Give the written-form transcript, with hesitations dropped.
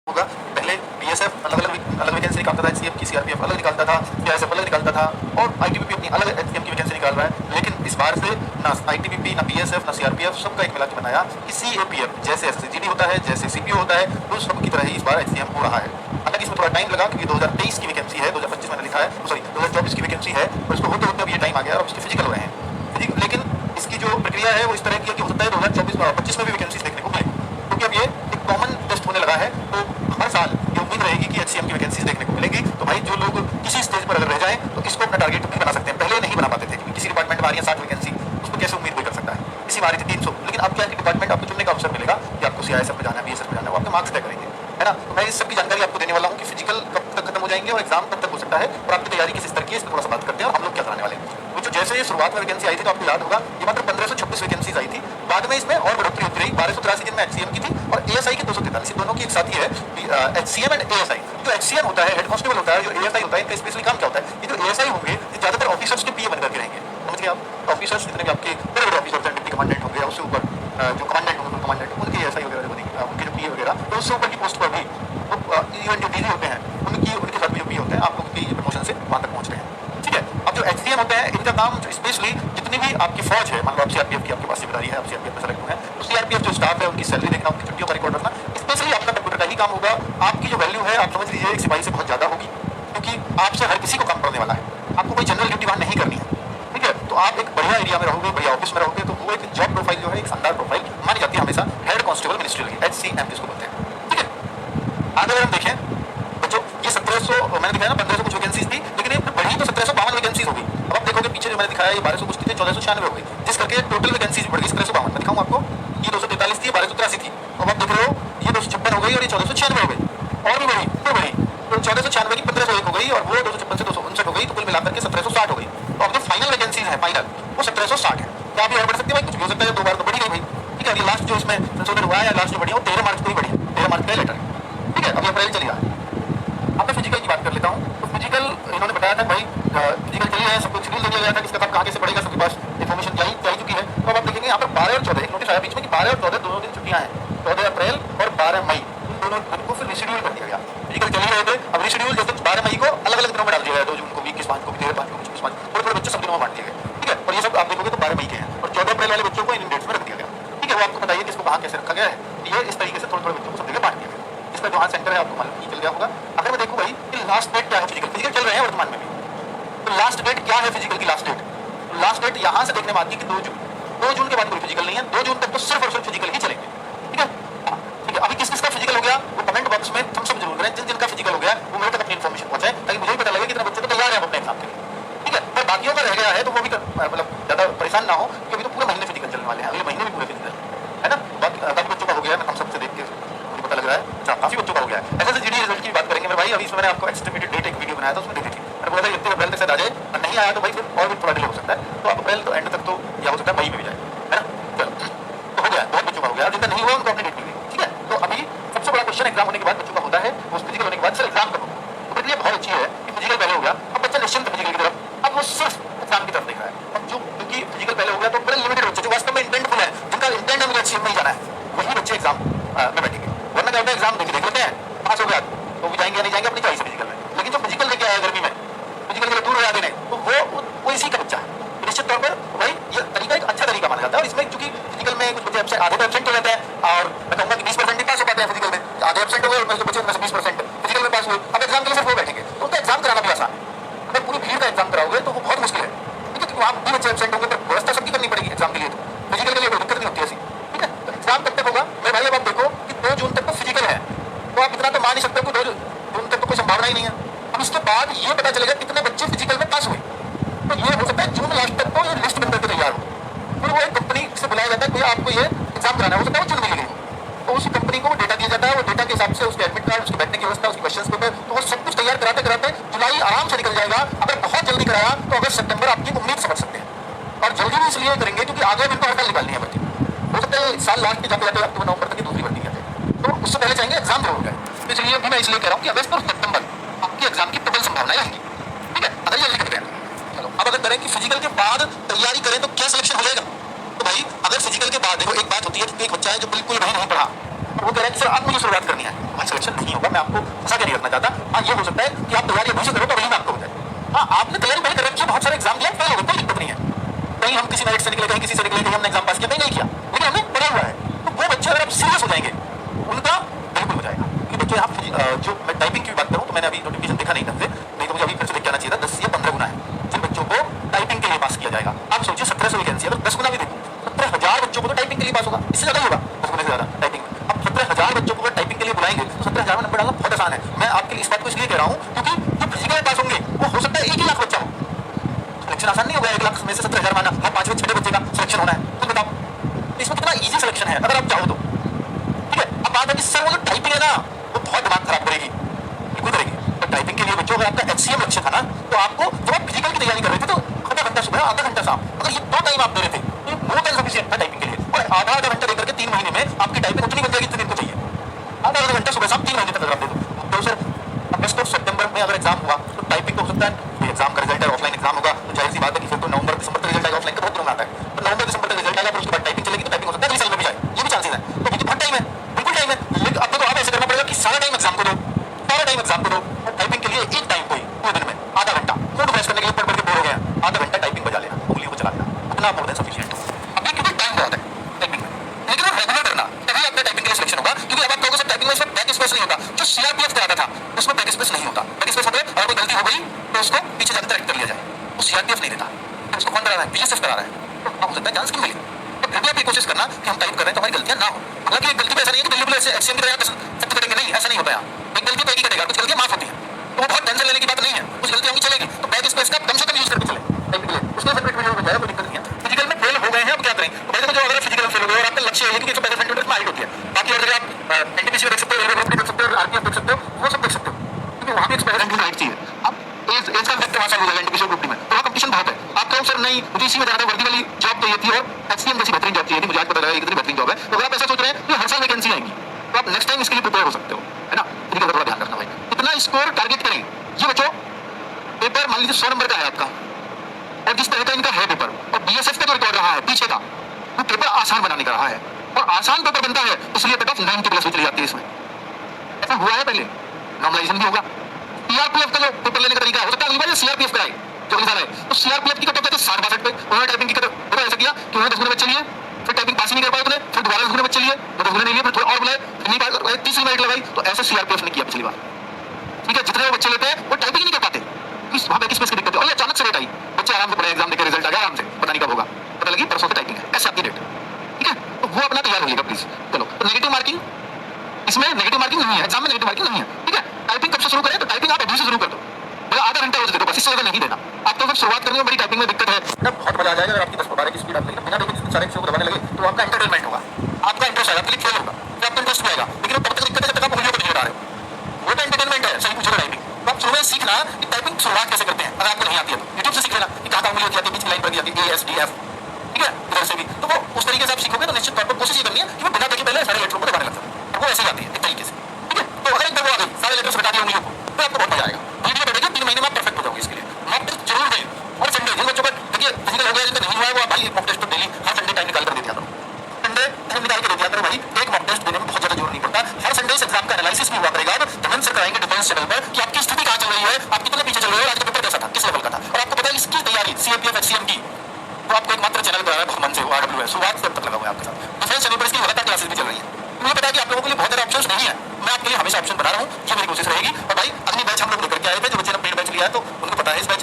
होगा। पहले बीएसएफ अलग वैकेंसी निकालता था, एचसीएफ की, सीआरपीएफ अलग निकालता था, सीआईएसएफ अलग निकालता था और आईटीबीपी अपनी अलग एचसीएम की वैकेंसी निकाल रहा है। लेकिन इस बार से ना आईटीबीपी, ना बीएसएफ, ना सीआरपीएफ सबका एक मिला के बनाया कि सीएपीएफ जैसे एसएसजीडी होता है, जैसे सीपीओ होता है, तो सब की तरह ही इस बार एचसीएम हो रहा है। हालांकि इसमें थोड़ा टाइम लगा क्योंकि 2023 की वैकेंसी है, 2025 मैंने लिखा है, सॉरी 2024 की वैकेंसी है, और इसको होते होते अब ये टाइम आ गया और उसके फिजिकल हो रहे हैं। लेकिन इसकी जो प्रक्रिया है वो इस तरह की है कि हो सकता है 2024-25 में भी वैकेंसी देखने को मिले, क्योंकि अब ये एक कॉमन टेस्ट होने लगा है। तो हर साल ये उम्मीद रहेगी कि एचसीएम की वैकेंसीज देखने को मिलेगी। तो भाई जो लोग किसी स्टेज पर अगर रह जाएं तो इसको अपना टारगेट भी बना सकते हैं। पहले नहीं बना पाते थे क्योंकि किसी डिपार्टमेंट में आ रही है 60 वैकेंसी, उसको कैसे उम्मीद कोई कर सकता है। किसी में आ रही थी 300, लेकिन अब क्या है कि डिपार्टमेंट आपको चुनने का अवसर मिलेगा कि आपको सीआईएसएफ में जाना है, बीएसएफ में जाना है, वो आपके मार्क्स तय करेंगे, है ना। तो मैं इस सबकी जानकारी आपको देने वाला हूँ कि फिजिकल कब तक खत्म हो जाएंगे और एग्जाम कब तक हो सकता है और आपकी तैयारी किस स्तर की है, इस पर थोड़ा सा बात करते हैं और हम लोग क्या कराने वाले हैं। जो जैसे ये शुरुआत में वैकेंसी आई थी तो आपको याद होगा ये मात्र 1526 वैकेंसीज आई थी। बाद में इसमें और बढ़ोतरी होती रही, 1283 जिनमें एचसीएम की थी और एएसआई की 243, दोनों की एक साथ ही है एचसीएम एंड एएसआई। जो एचसीएम होता है हेड कांस्टेबल होता है, जो एएसआई होता है इनका स्पेशली काम क्या होता है, ये जो एएसआई होंगे ये ज्यादातर ऑफिसर्स के पीए बनकर के रहेंगे। समझ गए आप, ऑफिसर्स जितने भी आपके बड़े बड़े ऑफिसर्स हैं, डिप्टी कमांडेंट होंगे, उससे ऊपर जो कमांडेंट होंगे, कमांडेंट उनके एएसआई वगैरह जो बनेंगे, उनके जो पीए वगैरह, तो उससे ऊपर की पोस्ट पर भी इवन जो डीजी होते हैं उनके साथ भी जो पीए होते हैं, आप लोग की प्रमोशन से वहां तक पहुंच रहे हैं। ठीक है, अब जो एचसीएम होते हैं इनका काम स्पेशली जितनी भी आपकी फौज है, मान लो आप सीआरपीएफ की आपके पास जिम्मेदारी है, आप सीआरपीएफ में सेलेक्ट हुए हैं, तो सीआरपीएफ जो स्टाफ है उनकी सैलरी देखना, उनकी छुट्टियों का रिकॉर्ड रखना, स्पेशली आपका कंप्यूटर का ही काम होगा। आपकी जो वैल्यू है आप समझ लीजिए एक सिपाही से बहुत ज्यादा होगी, क्योंकि आपसे हर किसी को काम पड़ने वाला है, आपको कोई जनरल ड्यूटी वहां नहीं करनी है। ठीक है, तो आप एक बढ़िया एरिया में रहोगे, बढ़िया ऑफिस में रहोगे, तो वो एक जॉब प्रोफाइल जो है एक शानदार प्रोफाइल मानी जाती है हमेशा, हेड कांस्टेबल मिनिस्ट्रियल की, एचसीएम जिसको बोलते हैं। ठीक है, आगे अगर हम देखें बच्चों, ये 1700 मैंने दिखाया ना, 1500 कुछ वैकेंसीज थी, लेकिन ये बढ़ी तो 1752 वैकेंसीज होगी। अब आप देखोगे पीछे जो मैंने दिखाया ये 1200 कुछ थी, 1496 हो गई, जिस करके टोटल वैकेंसीज बढ़ गई 1752। मैं दिखाऊं आपको, ये 243 थी, 1283 थी, अब आप देख रहे हो ये 256 हो गई और ये 1496 हो गई, और भी बढ़ी, क्यों बढ़ी, तो 1496 की 1501 हो गई और वो 256 से 259 हो गई, तो कुल मिलाकर के 1760 हो गई। तो अब जो फाइनल वैकेंसीज है फाइनल वो 1760 है। क्या अभी और बढ़ सकती है भाई, कुछ भी हो सकता है, 2 बार तो बढ़ी गई भाई। ठीक है, ये लास्ट जो इसमें संशोधन हुआ है या लास्ट जो बढ़ी है वो 13 मार्च को ही बढ़ी है, 13 मार्च का लेटर है। ठीक है, अभी अप्रैल चली रहा है। अब मैं फिजिकल की बात कर लेता हूँ। तो फिजिकल इन्होंने बताया था भाई फिजिकल चलिए है, सबको शेड्यूल दे दिया गया था, किसका काम कहाँ कैसे पड़ेगा, सबके पास इन्फॉर्मेशन जा चुकी है। तो अब आप देखेंगे यहाँ पर 12 और 14 एक नोटिस आया बीच में कि 12 और 14 दोनों दिन छुट्टियां हैं, 14 अप्रैल और 12 मई, दोनों दिन को फिर रिशेड्यूल कर दिया गया। फिजिकल चल ही रहे थे, अब रिशेड्यूल जैसे 12 मई को अलग अलग दिनों में डाल दिया गया, 2 जून को भी, 21 मार्च को भी, 13 मार्च को भी, 24 मार्च, थोड़े थोड़े बच्चे सब दिनों में बांट दिए गए। ठीक है, और ये सब आप देखोगे तो 12 मई के हैं और 14 अप्रैल वाले बच्चों को इन डेट्स में रख दिया गया। ठीक है, वो आपको बताइए कि इसको कहाँ कैसे रखा गया है, ये इस तरीके से थोड़े थोड़े बच्चों को सब जगह बांट दिया गया। इसका जो हाँ सेंटर है आपको मालूम चल गया होगा। अगर मैं देखूँ भाई कि लास्ट डेट क्या है फिजिकल, फिजिकल चल रहे हैं वर्तमान में भी, तो लास्ट डेट क्या है फिजिकल की, लास्ट डेट, लास्ट डेट यहाँ से देखने में आती है कि 2 जून, 2 जून के बाद कोई फिजिकल नहीं है, 2 जून तक तो सिर्फ और सिर्फ फिजिकल ही चलेंगे। ठीक है, ठीक है, अभी किस किसका फिजिकल हो गया वो कमेंट बॉक्स में थम्स अप जरूर करें, जिन जिनका फिजिकल हो गया वो मेरे तक अपनी इन्फॉर्मेशन पहुंचाए, ताकि मुझे भी पता लगे कि इतने बच्चे तो तैयार है अपने एग्जाम के लिए। ठीक है, पर बाकियों का रह गया है तो वो भी मतलब ज्यादा परेशान ना हो, क्योंकि अभी तो पूरे महीने फिजिकल चलने वाले हैं, अगले महीने भी पूरे फिजिकल है ना। काफी बच्चों का हो गया है, हम सबसे देख के मुझे पता लग रहा है, अच्छा काफी बच्चों का हो गया है। ऐसे जीडी रिजल्ट की बात करेंगे मेरे भाई, अभी इसमें मैंने आपको एस्टिमेटेड डेट एक वीडियो बनाया था, उसमें देखी थी, मैंने बोला था 31 अप्रैल तक शायद आ जाए, और नहीं आया तो भाई फिर और भी थोड़ा डिले हो सकता है, तो अप्रैल तो एंड तक तो या हो सकता है मई में भी जाए, है ना। चलो तो हो गया, बहुत बच्चों का हो गया, जिनका नहीं हुआ उनको अपनी डेट मिली। ठीक है, तो अभी सबसे बड़ा क्वेश्चन एग्जाम होने के बाद बच्चों का होता है, उस फिजिकल होने के बाद सर एग्जाम कब होगा। तो मेरे लिए बहुत अच्छी है कि फिजिकल पहले हो गया, अब बच्चा निश्चिंत फिजिकल की तरफ, अब वो सिर्फ एग्जाम की तरफ देख रहा है। अब जो क्योंकि फिजिकल पहले हो गया तो बड़े लिमिटेड बच्चे जो वास्तव में इंटेंटफुल है, जिनका इंटेंट है मुझे एचसीएम में ही जाना है, वही बच्चे एग्जाम में बैठेंगे। वरना क्या होता है, एग्जाम देख लेते हैं, पास हो गया तो वो जाएंगे या नहीं जाएंगे अपनी चॉइस फिजिकल में, लेकिन जो फिजिकल लेके आया गर्मी में, फिजिकल के लिए दूर हो जाते हैं, तो वो इसी का बच्चा है। तो निश्चित तौर पर भाई ये तरीका एक अच्छा तरीका माना जाता है, और इसमें चूंकि फिजिकल में कुछ बच्चे आधे तो एब्सेंट हो जाते हैं, और मैं कहूँगा कि 20% ही पास हो पाते हैं फिजिकल में, आधे एब्सेंट हो गए और बच्चे उनमें से 20% फिजिकल में पास हुए। अब एग्जाम के लिए सिर्फ वो बैठेंगे, तो उनका एग्जाम कराना भी आसान है। अगर पूरी भीड़ का एग्जाम कराओगे तो वो बहुत मुश्किल है, ठीक है, क्योंकि वहाँ भी बच्चे एब्सेंट होंगे, तो व्यवस्था सबकी करनी पड़ेगी एग्जाम के लिए, तो फिजिकल के लिए कोई दिक्कत नहीं होती ऐसी। ठीक है, तो एग्जाम कब तक होगा मेरे भाई, अब आप देखो कि 2 जून तक तो फिजिकल है, तो आप इतना तो मान ही सकते हो कि 2 जून तक तो कोई संभावना ही नहीं है। अब इसके बाद ये पता चलेगा कितने बच्चे फिजिकल में पास हुए, तो ये हो सकता है जून लास्ट तक तो ये लिस्ट बन करके तैयार हो, फिर वो एक कंपनी से बुलाया जाता है कि आपको ये एग्जाम कराना है, हो सकता है वो जून में मिलेगी, तो उसी कंपनी को डेटा दिया जाता है, वो डेटा के हिसाब से उसके एडमिट कार्ड, उसकी बैठने की व्यवस्था, उसकी क्वेश्चन पेपर, तो वो सब कुछ तैयार कराते कराते जुलाई आराम से निकल जाएगा। अगर बहुत जल्दी कराया तो अगस्त सितंबर आपकी उम्मीद समझ सकते हैं, और जल्दी भी इसलिए करेंगे क्योंकि आगे भी हर साल निकालनी है भर्ती, हो सकता है साल लास्ट में जाते जाते अक्टूबर नवंबर तक की दूसरी भर्ती है, तो उससे पहले चाहेंगे एग्जाम जरूर है। तो इसलिए भी मैं इसलिए कह रहा हूँ कि अगस्त और सितंबर आपकी एग्जाम की प्रबल संभावनाएं रहेंगी। ठीक है, अगर जल्दी करते हैं, चलो अब अगर करें कि फिजिकल के बाद तैयारी करें तो क्या सिलेक्शन हो जाएगा, तो भाई अगर फिजिकल के बाद देखो एक बात होती है कि एक बच्चा है जो बिल्कुल भी नहीं पढ़ा, वो कह रहे हैं कि सर अब मुझे शुरुआत करनी है। वही सिलेक्शन नहीं होगा, मैं आपको फंसा के नहीं रखना चाहता। हाँ, ये हो सकता है कि आप तैयारी अभी से करो तो वही में आपको हो जाए। हाँ, आपने तैयारी पहले कर रखी है, बहुत सारे एग्जाम दिया, फेल हो गए, कोई दिक्कत नहीं है। कहीं हम किसी मेरिट से निकले, कहीं किसी से निकले, कहीं हमने एग्जाम पास किया, कहीं नहीं किया, लेकिन हमने पढ़ा हुआ है। तो वो बच्चे अगर आप सीरियस हो जाएंगे, उनका बिल्कुल हो जाएगा। क्योंकि बच्चे आप जो मैं टाइपिंग की भी बात करूँ तो मैंने अभी नोटिफिकेशन देखा नहीं ढंग से, नहीं तो मुझे अभी फिर से देख के आना चाहिए था। 10 या 15 गुना है जिन बच्चों को टाइपिंग के लिए पास किया जाएगा। आप सोचिए 1700 वैकेंसी, अगर 10 गुना भी देखो 17,000 बच्चों को तो टाइपिंग के लिए पास होगा, इससे ज्यादा ही होगा 10 गुने से ज्यादा टाइपिंग में। अब 17,000 बच्चों को अगर टाइपिंग के लिए बुलाएंगे तो 17,000 में नंबर डालना बहुत आसान है। मैं आपके लिए इस बात को इसलिए कह रहा हूँ क्योंकि जो फिजिकल में पास होंगे वो हो सकता है 1 ही लाख बच्चा हो। सिलेक्शन आसान नहीं होगा, 1 लाख में से 17,000 माना, हर 5वें 6वें बच्चे का सिलेक्शन होना है। तो बताओ इसमें कितना ईजी सिलेक्शन है अगर आप चाहो तो। ठीक है, अब बात है कि सर वो जो टाइपिंग है ना वो बहुत दिमाग खराब करेगी, बिल्कुल करेगी। तो टाइपिंग के लिए बच्चों अगर आपका HCM लक्ष्य था ना, तो आपको जब आप फिजिकल की तैयारी कर रहे थे तो आधा घंटा सुबह, आधा घंटा शाम, अगर ये 2 टाइम आप दे रहे थे तो मोर देन सफिशिएंट था टाइपिंग के लिए। और आधा घंटा देकर के 3 महीने में आपकी टाइपिंग उतनी बन जाएगी जितनी इनको चाहिए। आधा घंटा सुबह शाम 3 महीने तक अगर आप दे दो तो सर अगस्त और सितंबर में अगर एग्जाम हुआ तो टाइपिंग तो हो सकता है एग्जाम का रिजल्ट है, ऑफलाइन एग्जाम होगा तो जाहिर सी बात है कि फिर तो नवंबर दिसंबर तक रिजल्ट आएगा। ऑफलाइन का बहुत दिनों में आता है, तो नवंबर दिसंबर तक रिजल्ट आएगा, फिर उसके बाद टाइपिंग चलेगी तो टाइपिंग हो सकता है अगले साल में भी जाए, ये भी चांसेस है। तो अभी तो बहुत टाइम है, बिल्कुल टाइम है। लेकिन अब तो आप ऐसे करना पड़ेगा कि सारा टाइम एग्जाम को दो, सारा टाइम एग्जाम को दो, और टाइपिंग के लिए एक टाइम कोई पूरे दिन में आधा घंटा मूड फ्रेश करने के लिए पढ़ के बोर हो गए हैं, आधा घंटा टाइपिंग बजा लेना, उंगलियों को चला लेना, उतना मोर देन सफिशिएंट हो। अभी क्योंकि टाइम बहुत है टाइपिंग में, लेकिन वो रेगुलर करना तभी आपका टाइपिंग के लिए सिलेक्शन होगा। क्योंकि अब आप कहोगे सर टाइपिंग में इसमें बैक स्पेस नहीं होता, जो CRPF कराता था उसमें बैक स्पेस नहीं होता। बैक स्पेस मतलब अगर कोई गलती हो गई तो उसको पीछे जाकर करेक्ट कर लिया जाए, वो CRPF नहीं देता, तो उसको कौन करा रहा है? BSF करा रहा है। तो आप हो सकता है चांस क्यों मिले, तो फिर भी आप ये कोशिश करना कि हम टाइप कर रहे हैं तो हमारी गलतियां ना हो। हालांकि एक गलती भी ऐसा नहीं है कि बिल्कुल ऐसे HCM की तरह सब करेंगे, नहीं, ऐसा नहीं होता है। एक गलती तो एक ही करेगा, कुछ गलतियां माफ होती हैं, तो वो बहुत टेंशन लेने की बात नहीं है, कुछ गलतियां होंगी चलेगी, तो बैक स्पेस का कम से कम यूज करके चले टाइप के लिए, उसमें फिर वीडियो में जाए कोई दिक्कत नहीं है। फिजिकल में फेल हो गए हैं, अब क्या करें? तो भाई देखो, जो अगर फिजिकल में फेल हो गए और आपका लक्ष्य है कि 165 सेंटीमीटर में हाइट होती है, बाकी और जगह आप NTPC में देख सकते हो, रेलवे ग्रुप देख सकते हो, RPF देख सकते हो, वो सब देख सकते हो, क्योंकि वहां पे 165 सेंटीमीटर हाइट चाहिए। अब एज का फैक्टर वहां से हो जाएगा NTPC ग्रुप में, तो वहां कंपटीशन बहुत है। आप कहो सर नहीं मुझे इसी में जाना, वर्दी वाली जॉब चाहिए थी और HCM जैसी बेहतरीन जॉब चाहिए थी, मुझे आज पता लगा कितनी बेहतरीन जॉब है। तो अगर आप ऐसा सोच रहे हैं कि हर साल वैकेंसी आएंगी तो आप नेक्स्ट टाइम इसके लिए प्रिपेयर हो सकते हो, है ना। इनका थोड़ा ध्यान रखना भाई, कितना स्कोर टारगेट करें। ये बच्चों पेपर मान लीजिए 100 नंबर का है आपका, और जिस तरह का इनका है पेपर, और BSF का जो रिकॉर्ड रहा है पीछे का, वो पेपर आसान बनाने का रहा है, और आसान पेपर बनता है इसलिए कट ऑफ 90 प्लस भी चली जाती है इसमें। ऐसा हुआ है पहले, नॉर्मलाइजेशन भी होगा। CRPF का जो पेपर लेने का तरीका है, हो सकता है अगली बार CRPF कराए जो अगली साल है, तो CRPF की कट ऑफ जाती है 60-62 पे। उन्होंने टाइपिंग की कट ऐसा किया कि उन्होंने 10 गुने बच्चे लिए, फिर टाइपिंग पास ही नहीं कर पाए उन्हें, फिर दोबारा 10 गुने बच्चे लिए, 10 गुने नहीं लिए, फिर थोड़ा और बुलाए, फिर नहीं पाए, 30 मेरिट लगाई, तो ऐसे CRPF ने किया पिछली बार। ठीक है, जितने वो बच्चे लेते हैं वो टाइपिंग ही नहीं कर पाते, वहां बैक स्पेस की दिक्कत है, और ये अचानक से रेट आई, बच्चे आराम से पढ़े, एग्जाम देके रिजल्ट आ गया आराम से, पता नहीं कब होगा, पता लगी परसों से टाइपिंग है, ऐसे आपकी डेट। ठीक है, तो वो अपना तैयार होइएगा प्लीज। चलो, तो नेगेटिव मार्किंग, इसमें नेगेटिव मार्किंग नहीं है, एग्जाम में नेगेटिव मार्किंग नहीं है। ठीक है, टाइपिंग कब से शुरू करें? तो टाइपिंग आप अभी से शुरू कर दो, आधा घंटा हो जाए, बस इससे ज्यादा नहीं देना। आपको जब शुरुआत करनी है, बड़ी टाइपिंग में दिक्कत है, तब बहुत मजा आ जाएगा। अगर आपकी 10-12 की स्पीड आप लेकिन बिना देखे सारे अक्षरों को दबाने लगे तो आपका एंटरटेनमेंट होगा, आपका इंटरेस्ट आएगा, आपके लिए खेल होगा, तो आपका इंटरेस्ट आएगा। लेकिन तब तक दिक्कत है जब तक आप उंगलियों को नहीं हटा रहे हो, वो तो एंटरटेनमेंट है। सही पूछो टाइपिंग, तो आप शुरू में सीखना कि टाइपिंग शुरुआत कैसे करते हैं। अगर आपको नहीं आती है तो यूट्यूब से सीख लेना कि कहाँ उंगली होती है, बीच की लाइन पर जाती है ASDF, ठीक है, इधर से भी, तो वो उस तरीके से आप सीखोगे तो निश्चित तौर पर कोशिश ये करनी है कि वो बिना देखे पहले सारे लेटरों को दबाने लगता है, और वो ऐसे ही आती है एक तरीके से। ठीक है, तो अगर एक बार वो आ गई, सारे लेटर्स हटा दिए उंगलियों को, तो आपको बहुत मजा आएगा। वीडियो बैठेगा 3 महीने में आप परफेक्ट हो जाओगे। इसके लिए मॉक टेस्ट जरूर दें, और संडे जिन बच्चों का देखिए फिजिकल हो गया, जिनका नहीं हुआ है वो भाई मॉक टेस्ट तो डेली हर संडे टाइम निकाल कर दे दिया करो, संडे टाइम निकाल के दे दिया करो भाई। एक मॉक टेस्ट देने में बहुत ज्यादा जोर नहीं पड़ता, हर संडे इस एग्जाम का एनालिसिस भी हुआ करेगा। धर्मेंद्र सर कराएंगे डिफेंस चैनल पर कि आपकी स्थिति कहां चल रही है, आप कितने पीछे चल रहे हो, आज का पेपर कैसा था, किस लेवल का था, और आपको पता है इसकी तैयारी CRPF HCM की, तो आपको एक मात्र चैनल पर बहुत मन से RWS शुरुआत से अब तक लगा हुआ है आपके साथ। डिफेंस चैनल पर इसकी लगातार क्लासेस भी चल रही है। मुझे पता है कि आप लोगों के लिए बहुत ज्यादा ऑप्शंस नहीं है, मैं आपके लिए हमेशा ऑप्शन बना रहा हूँ, ये मेरी कोशिश रहेगी। और भाई अगली बैच हम लोग लेकर के आए थे, जो बच्चे ने पेड बैच लिया है तो उनको पता है इस बैच